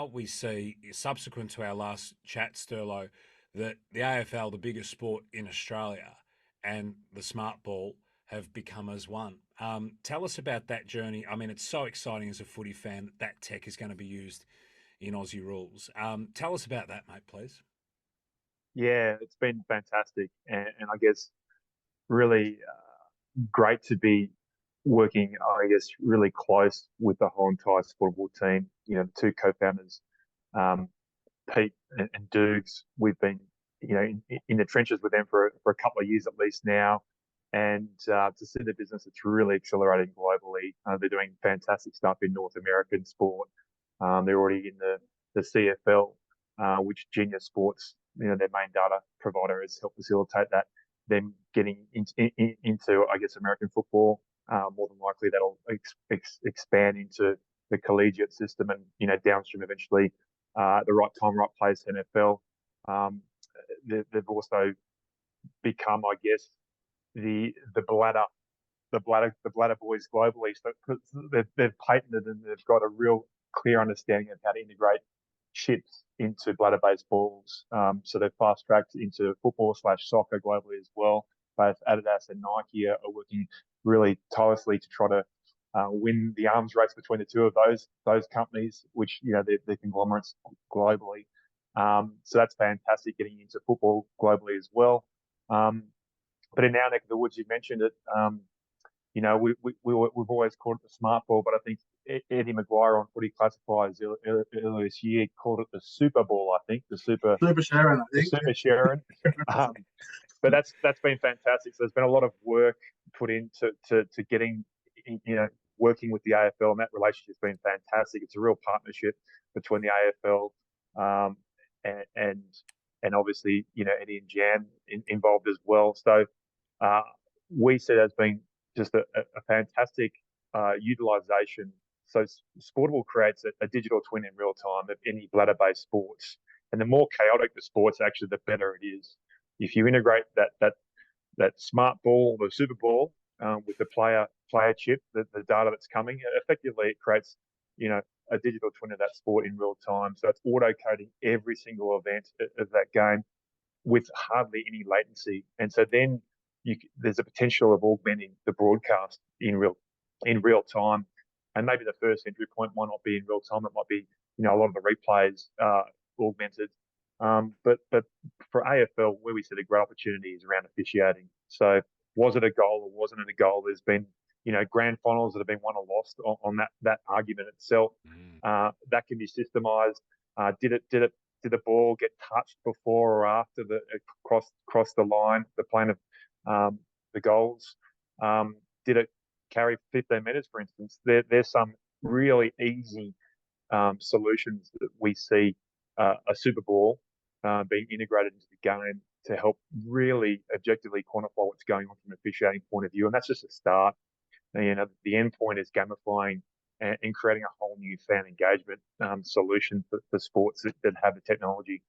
What we see subsequent to our last chat, Sterlo, that the AFL, the biggest sport in Australia, and the smart ball have become as one. Tell us about that journey. I mean, it's so exciting as a footy fan that that tech is going to be used in Aussie rules. Tell us about that, mate, please. Yeah, it's been fantastic, and I guess really great to be working, I guess, really close with the whole entire sportable team. You know, the two co-founders, um, Pete and Dukes. We've been, in the trenches with them for a couple of years at least now, and to see the business, it's really accelerating globally. They're doing fantastic stuff in North American sport. They're already in the CFL, which Genius Sports, their main data provider, has helped facilitate that. Them getting into, I guess, American football. More than likely, that'll expand into the collegiate system, and downstream eventually, the right time, right place, NFL. Um, they've also become, I guess, the bladder boys globally. So they've patented and they've got a real clear understanding of how to integrate chips into bladder-based balls. So they've fast tracked into football slash soccer globally as well. Both Adidas and Nike are working really tirelessly to try to win the arms race between the two of those companies, which they're conglomerates globally. So that's fantastic, getting into football globally as well. Um, but in our neck of the woods, you mentioned it. We've always called it the smart ball, but I think Eddie Maguire on Footy Classifiers earlier this year called it the Super Ball. I think Super Sharon, I the think. Super Sharon. Um, but that's been fantastic. So there's been a lot of work put into to getting, working with the AFL, and that relationship's been fantastic. It's a real partnership between the AFL, and and obviously Eddie and Jan involved as well. So uh, we see it as being just a fantastic utilization. So Sportable creates a digital twin in real time of any bladder-based sports, and the more chaotic the sports, actually, the better it is. If you integrate that smart ball, the Super Ball, with the player chip, the data that's coming, effectively it creates, a digital twin of that sport in real time. So it's auto coding every single event of that game with hardly any latency, and so then there's a potential of augmenting the broadcast in real time. And maybe the first entry point might not be in real time; it might be a lot of the replays augmented. But for AFL, where we see the great opportunities around officiating. So was it a goal or wasn't it a goal? There's been grand finals that have been won or lost on that argument itself. Mm. That can be systemized. Did the ball get touched before or after the cross the line, the plane of the goals? Did it carry 15 minutes, for instance? There's some really easy solutions that we see a Super Bowl being integrated into the game to help really objectively quantify what's going on from an officiating point of view. And that's just a start. And, the end point is gamifying and creating a whole new fan engagement solution for sports that have the technology.